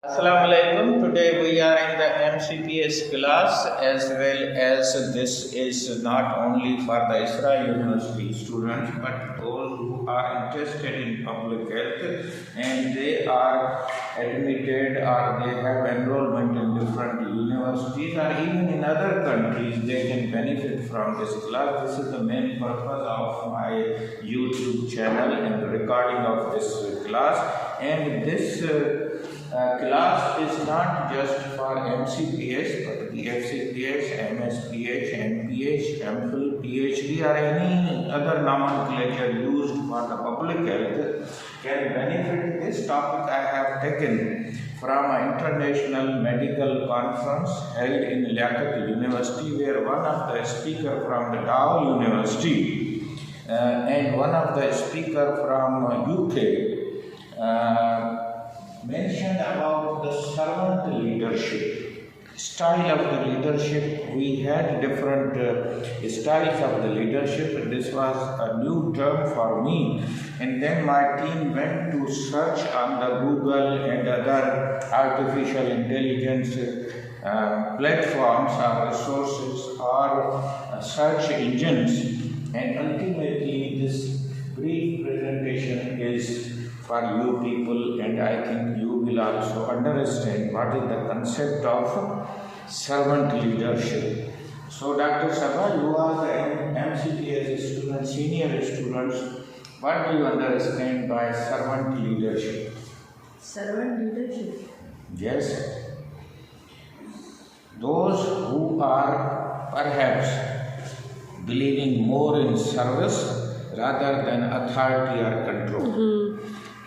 Assalamu alaikum. Today we are in the mcps class, as well as this is not only for the Isra University students but those who are interested in public health and they are admitted or they have enrollment in different universities or even in other countries. They can benefit from this class. This is the main purpose of my YouTube channel and the recording of this class. And this class is not just for MCPS, but the FCPS, MSPH, MPH, MPhil, PhD or any other nomenclature used for the public health can benefit. This topic I have taken from an international medical conference held in Liaquat University, where one of the speakers from the Dow University and one of the speakers from UK mentioned about the servant leadership, style of the leadership. We had different styles of the leadership. This was a new term for me, and then my team went to search on the Google and other artificial intelligence platforms or resources or search engines, and ultimately this brief presentation is for you people, and I think you will also understand what is the concept of servant leadership. So Dr. Sabha, you are the MCPS student, senior students. What do you understand by servant leadership? Servant leadership? Yes. Those who are perhaps believing more in service rather than authority or control.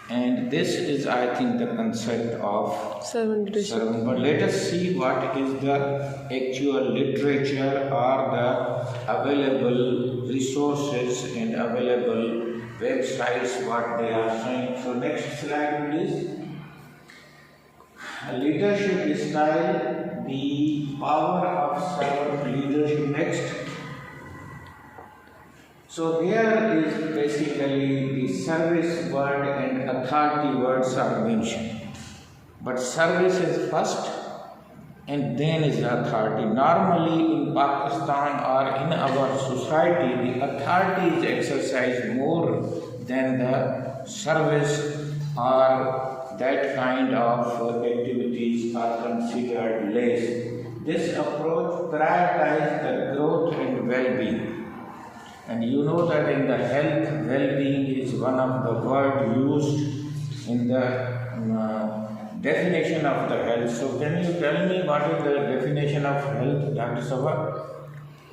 And this is, I think, the concept of servant. But let us see what is the actual literature or the available resources and available websites, what they are saying. So next slide, please. Leadership style, the power of servant leadership. Next. So there is basically the service word and authority words are mentioned. But service is first and then is the authority. Normally in Pakistan or in our society, the authority is exercised more than the service, or that kind of activities are considered less. This approach prioritizes the growth and well-being. And you know that in the health, well-being is one of the words used in the definition of the health. So can you tell me what is the definition of health, Dr. Sabha?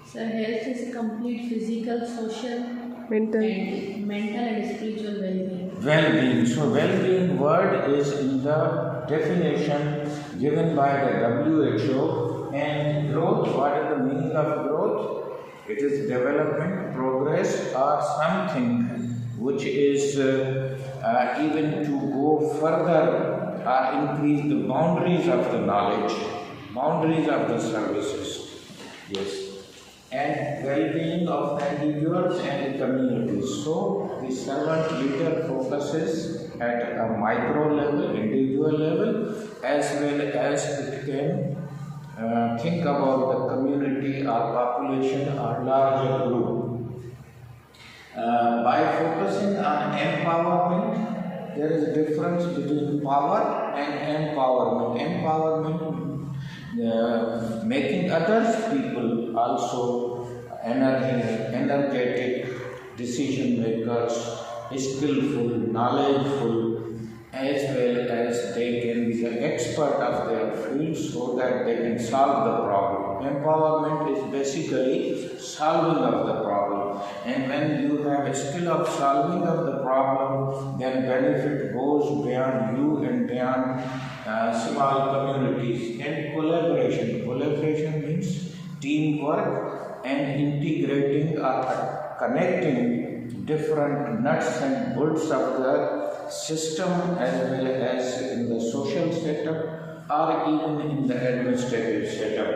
So health is complete physical, social, mental and spiritual well-being. Well-being. So well-being word is in the definition given by the WHO. And growth, what is the meaning of growth? It is development, progress, or something which is even to go further or increase the boundaries of the knowledge, boundaries of the services. Yes. And well-being of the individuals and the communities. So the servant leader focuses at a micro level, individual level, as well as it can think about the community or population or larger group. By focusing on empowerment, there is a difference between power and empowerment. Empowerment, making others people also energetic decision makers, skillful, knowledgeful, as well as they can be the expert of their field so that they can solve the problem. Empowerment is basically solving of the problem. And when you have a skill of solving of the problem, then benefit goes beyond you and beyond small communities. And collaboration. Collaboration means teamwork and integrating or connecting different nuts and bolts of the system as well as in the social setup or even in the administrative setup.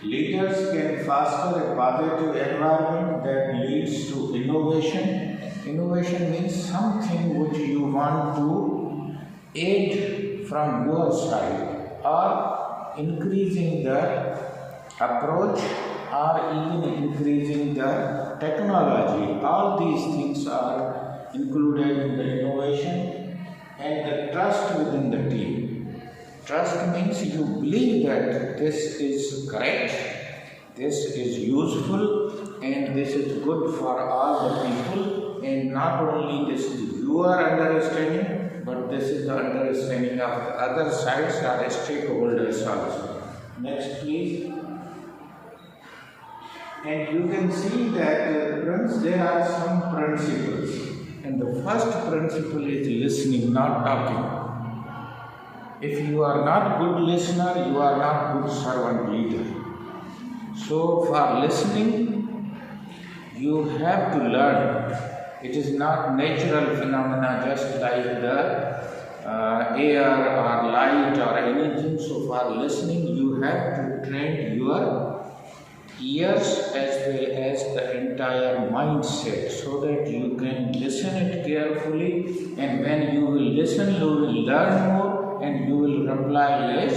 Leaders can foster a positive environment that leads to innovation. Innovation means something which you want to aid from your side, or increasing the approach, or even increasing the technology. All these things are included in the innovation and the trust within the team. Trust means you believe that this is correct, this is useful, and this is good for all the people, and not only this is your understanding, but this is the understanding of the other sides or stakeholders also. Next please. And you can see that there are some principles, and the first principle is listening, not talking. If you are not good listener, you are not good servant leader. So for listening, you have to learn. It is not natural phenomena just like the air or light or anything. So for listening, you have to train your ears as well as the entire mindset, so that you can listen it carefully, and when you will listen, you will learn more, and you will reply less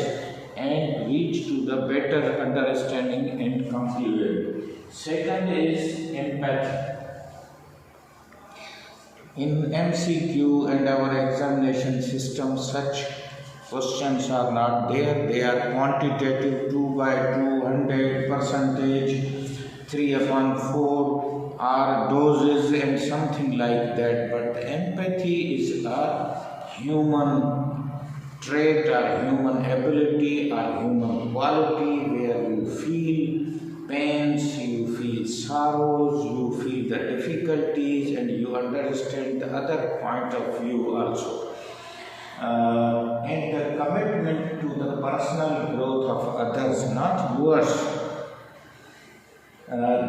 and reach to the better understanding and conclusion. Second is empathy. In MCQ and our examination system, such questions are not there. They are quantitative, 2 by 200 percentage, 3 upon 4 are doses and something like that. But empathy is a human trait or human ability or human quality, where you feel pains, you feel sorrows, you feel the difficulties, and you understand the other point of view also. And the commitment to the personal growth of others, not yours.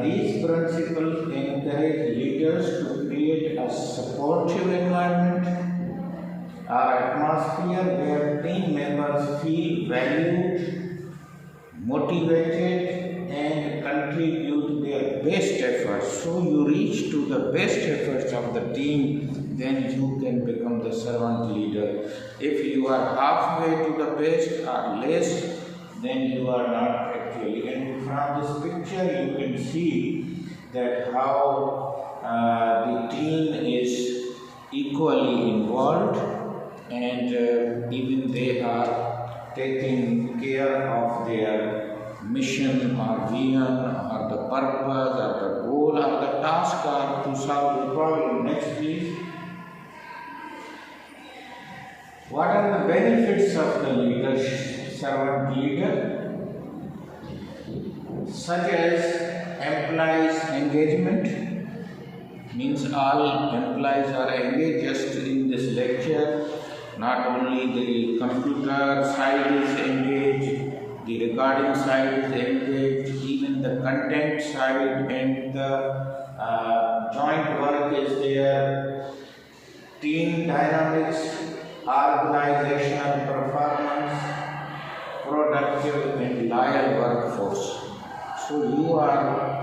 These principles encourage leaders to create a supportive environment or atmosphere where team members feel valued, motivated, and contribute their best efforts. So you reach to the best efforts of the team, then you can become the servant leader. If you are halfway to the best or less, then you are not actually. And from this picture you can see that how the team is equally involved, and even they are taking care of their mission or vision or the purpose or the goal or the task or to solve the problem. Next please. What are the benefits of the leadership, servant leader? Such as employees engagement, means all employees are engaged. Just in this lecture, not only the computer side is engaged, the recording side is engaged, even the content side and the joint work is there, team dynamics, organizational performance, productive and loyal workforce. So you are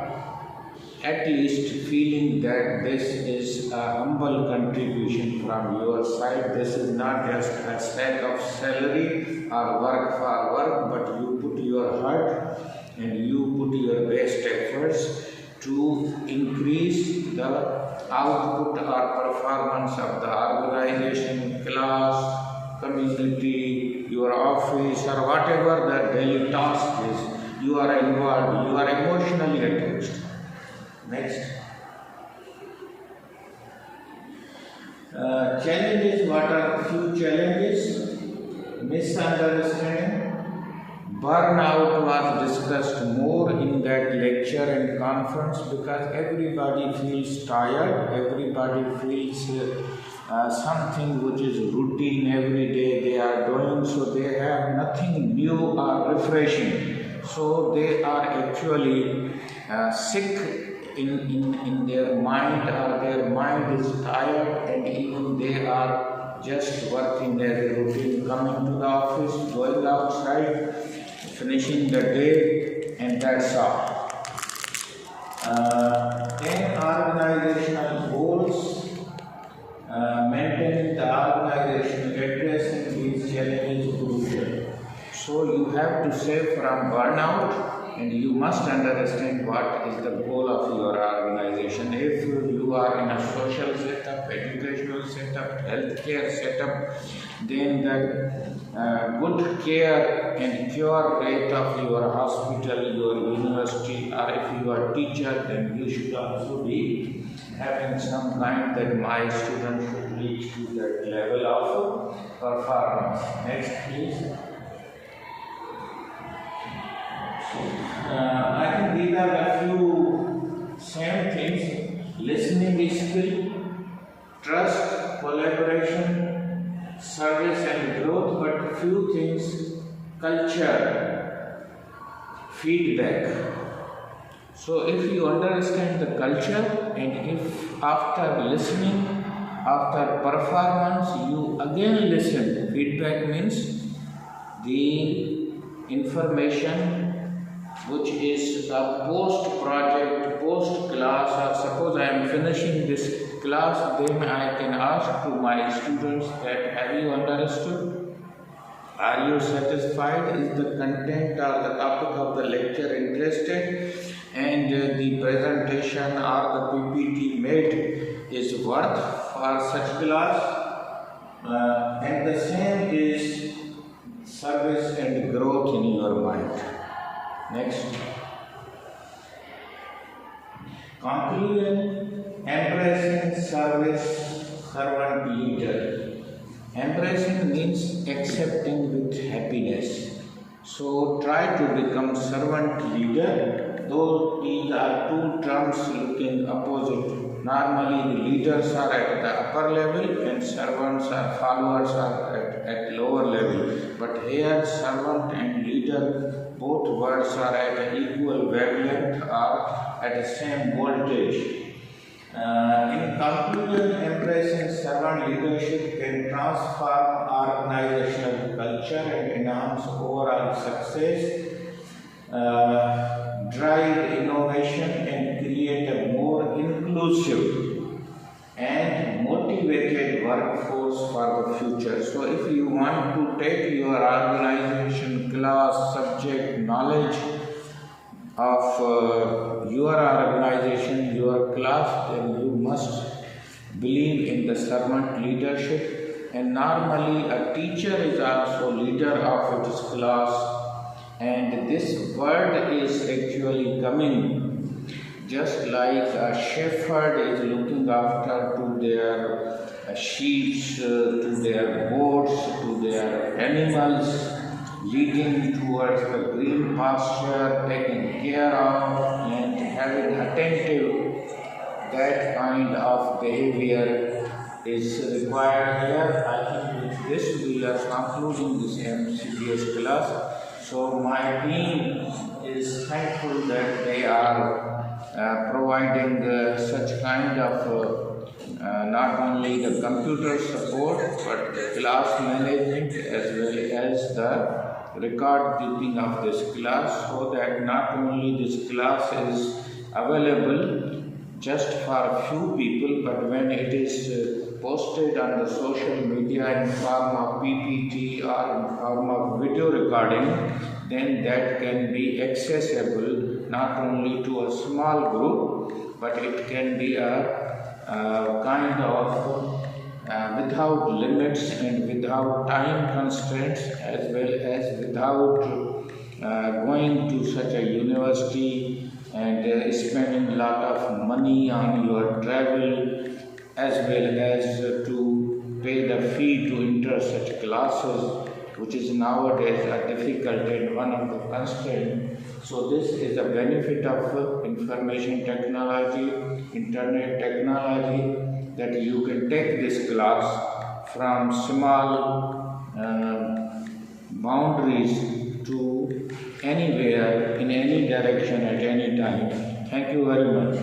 at least feeling that this is a humble contribution from your side. This is not just a stack of salary or work for work, but you put your heart and you put your best efforts to increase the output or performance of the organization, class, community, your office, or whatever the daily task is. You are involved, you are emotionally attached. Next. Challenges. What are few challenges? Misunderstanding. Burnout was discussed more in that lecture and conference, because everybody feels tired, everybody feels something which is routine every day they are doing, so they have nothing new or refreshing. So they are actually sick in their mind, or their mind is tired, and even they are just working their routine, coming to the office, going outside, finishing the day, and that's all. Then organizational goals, maintaining the organization, addressing these challenges So you have to save from burnout, and you must understand what is the goal of your organization. If you are in a social setup, educational setup, healthcare setup, then the good care and cure rate of your hospital, your university, or if you are a teacher, then you should also be having some kind that my students should reach to that level of performance. Next, please. I think these are a few same things: listening skill, trust, collaboration, service and growth, but few things: culture, feedback. So if you understand the culture, and if after listening, after performance, you again listen, feedback means the information which is a post project, post class, or suppose I am finishing this class, then I can ask to my students that have you understood? Are you satisfied? Is the content or the topic of the lecture interested? And the presentation or the PPT made is worth for such class? And the same is service and growth in your mind. Next. Conclusion: embracing service, servant leader. Embracing means accepting with happiness. So try to become servant leader, though these are two terms looking opposite. Normally the leaders are at the upper level and servants or followers are at lower level. But here servant and leader, both words are at equal wavelength or at the same voltage. In conclusion, embracing servant leadership can transform organizational culture and enhance overall success, drive innovation, and create a more inclusive and motivated workforce for the future. So if you want to take your organization, class, subject, knowledge of your organization, your class, then you must believe in the servant leadership. And normally a teacher is also leader of its class, and this word is actually coming just like a shepherd is looking after to their sheep, to their goats, to their animals, leading towards the green pasture, taking care of and having attentive. That kind of behavior is required here. I think with this we are concluding this MCPS class. So my team is thankful that they are providing such kind of not only the computer support but the class management as well as the record keeping of this class, so that not only this class is available just for a few people, but when it is posted on the social media in form of PPT or in form of video recording, then that can be accessible not only to a small group, but it can be a kind of without limits and without time constraints, as well as without going to such a university and spending a lot of money on your travel, as well as to pay the fee to enter such classes, which is nowadays a difficult and one of the constraints. So this is a benefit of information technology, internet technology, that you can take this class from small boundaries to anywhere, in any direction, at any time. Thank you very much.